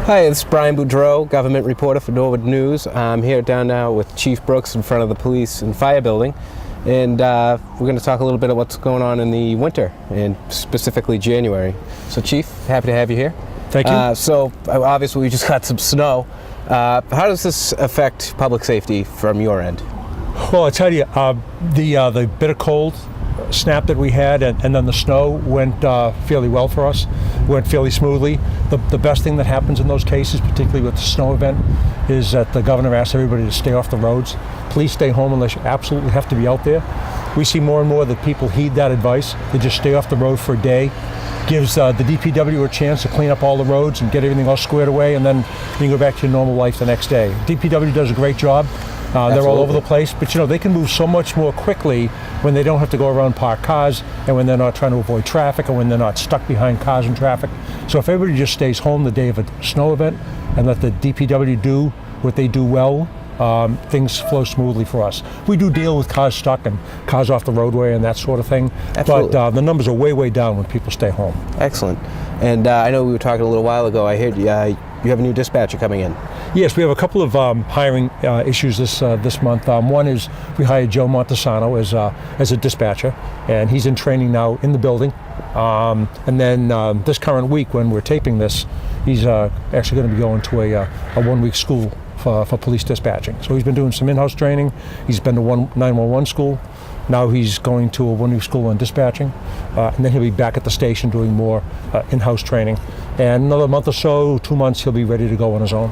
Hi, this is Brian Boudreau, government reporter for Norwood News. I'm here down now with Chief Brooks in front of the police and fire building, and we're going to talk a little bit about what's going on in the winter, and specifically January. So Chief, happy to have you here. Thank you. So obviously we just got some snow. How does this affect public safety from your end? Well, I tell you, the bitter cold snap that we had and then the snow went fairly well for us, went fairly smoothly. The best thing that happens in those cases, particularly with the snow event, is that the governor asks everybody to stay off the roads. Please stay home unless you absolutely have to be out there. We see more and more that people heed that advice. They just stay off the road for a day. Gives the DPW a chance to clean up all the roads and get everything all squared away, and then you can go back to your normal life the next day. DPW does a great job. They're all over the place, but they can move so much more quickly when they don't have to go around parked cars, and when they're not trying to avoid traffic, and when they're not stuck behind cars and traffic. So if everybody just stays home the day of a snow event and let the DPW do what they do well, things flow smoothly for us. We do deal with cars stuck and cars off the roadway and that sort of thing. Absolutely. But the numbers are way down when people stay home. Excellent. And I know we were talking a little while ago. I heard you have a new dispatcher coming in. Yes, we have a couple of hiring issues this month. One is we hired Joe Montesano as a dispatcher, and he's in training now in the building. And then this current week, when we're taping this, he's actually going to be going to a 1-week school for police dispatching. So he's been doing some in-house training. He's been to 911 school. Now he's going to a 1-week school on dispatching, and then he'll be back at the station doing more in-house training. And another month or so, 2 months, he'll be ready to go on his own.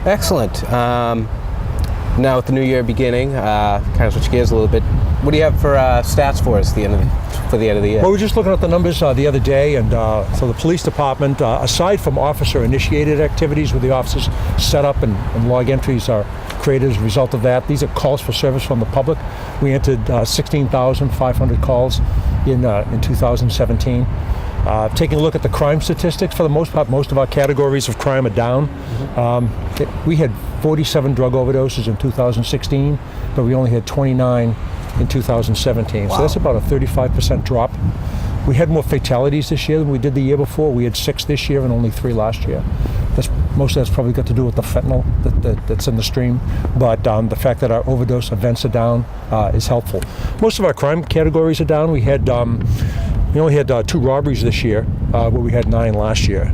Excellent. Now with the new year beginning, kind of switch gears a little bit. What do you have for stats for us for the end of the year? Well, we were just looking at the numbers the other day, and so the police department, aside from officer-initiated activities where the officers set up and log entries are created as a result of that, these are calls for service from the public. We entered 16,500 calls in 2017. Taking a look at the crime statistics, for the most part, most of our categories of crime are down. We had 47 drug overdoses in 2016, but we only had 29 in 2017. Wow. So that's about a 35% drop. We had more fatalities this year than we did the year before. We had 6 this year and only 3 last year. Most of that's probably got to do with the fentanyl that's in the stream, but the fact that our overdose events are down is helpful. Most of our crime categories are down. We only had 2 robberies this year, where we had 9 last year.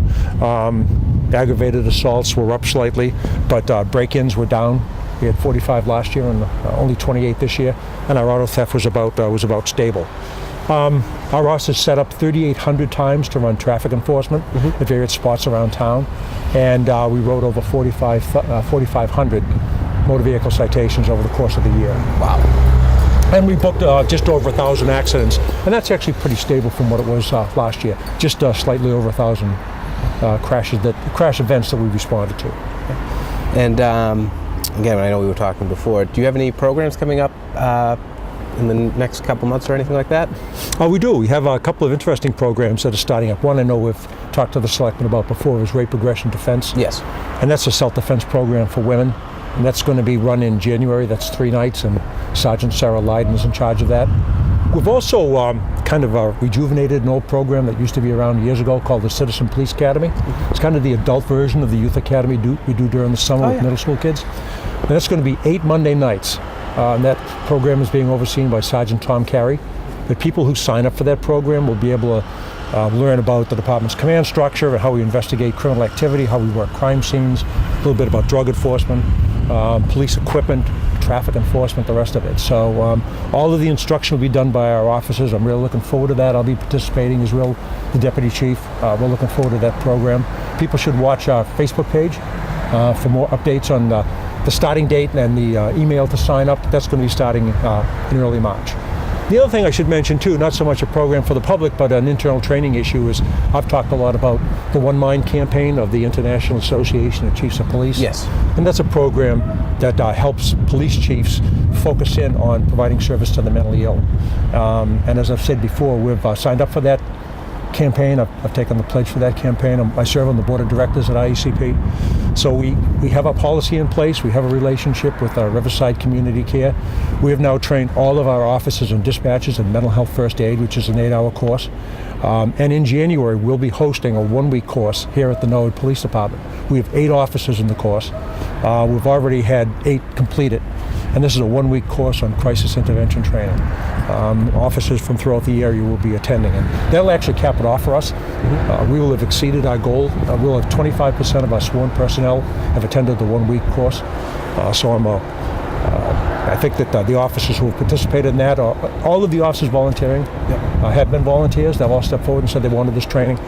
Aggravated assaults were up slightly, but break-ins were down. We had 45 last year and only 28 this year, and our auto theft was about stable. Our office is set up 3,800 times to run traffic enforcement at various spots around town, and we wrote over 4,500 motor vehicle citations over the course of the year. Wow. And we booked just over 1,000 accidents, and that's actually pretty stable from what it was last year. Just slightly over 1,000 crash events that we responded to. And again, I know we were talking before. Do you have any programs coming up in the next couple months or anything like that? We do. We have a couple of interesting programs that are starting up. One I know we've talked to the selectmen about before is Rape Aggression Defense. Yes. And that's a self-defense program for women. And that's going to be run in January. That's 3 nights, and Sergeant Sarah Lydon is in charge of that. We've also kind of rejuvenated an old program that used to be around years ago called the Citizen Police Academy. It's kind of the adult version of the youth academy we do during the summer with middle school kids. And that's going to be 8 Monday nights. And that program is being overseen by Sergeant Tom Carey. The people who sign up for that program will be able to learn about the department's command structure, how we investigate criminal activity, how we work crime scenes, a little bit about drug enforcement, police equipment, traffic enforcement, the rest of it. So all of the instruction will be done by our officers. I'm really looking forward to that. I'll be participating as well, the deputy chief. We're looking forward to that program. People should watch our Facebook page for more updates on the starting date and the email to sign up. That's going to be starting in early March. The other thing I should mention too, not so much a program for the public, but an internal training issue, is I've talked a lot about the One Mind campaign of the International Association of Chiefs of Police. Yes. And that's a program that helps police chiefs focus in on providing service to the mentally ill. And as I've said before, we've signed up for that campaign. I've taken the pledge for that campaign. I serve on the board of directors at IECP. So we have a policy in place. We have a relationship with our Riverside Community Care. We have now trained all of our officers and dispatchers in mental health first aid, which is an 8-hour course. And in January, we'll be hosting a 1-week course here at the Norwood Police Department. We have 8 officers in the course. We've already had 8 completed. And this is a 1-week course on crisis intervention training. Officers from throughout the area will be attending, and they'll actually cap it off for us. We will have exceeded our goal. We'll have 25% of our sworn personnel have attended the 1-week course. I think that the officers who have participated in that, all of the officers volunteering, have been volunteers. They've all stepped forward and said they wanted this training.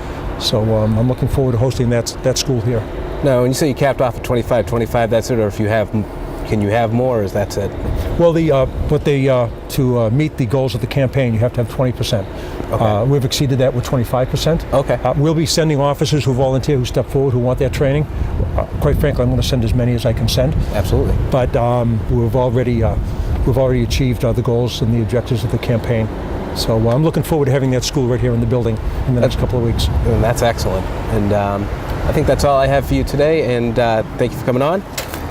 So I'm looking forward to hosting that school here. Now, when you say you capped off at 25, that's it, or if you have, can you have more, or is that it? Well, to meet the goals of the campaign, you have to have 20%. Okay. We've exceeded that with 25%. Okay. We'll be sending officers who volunteer, who step forward, who want their training. Quite frankly, I'm going to send as many as I can send. Absolutely. But we've already achieved the goals and the objectives of the campaign. So I'm looking forward to having that school right here in the building in the next couple of weeks. And that's excellent. And I think that's all I have for you today. And thank you for coming on.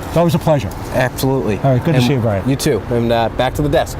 It's always a pleasure. Absolutely. All right, good to see you, Brian. You too. And back to the desk.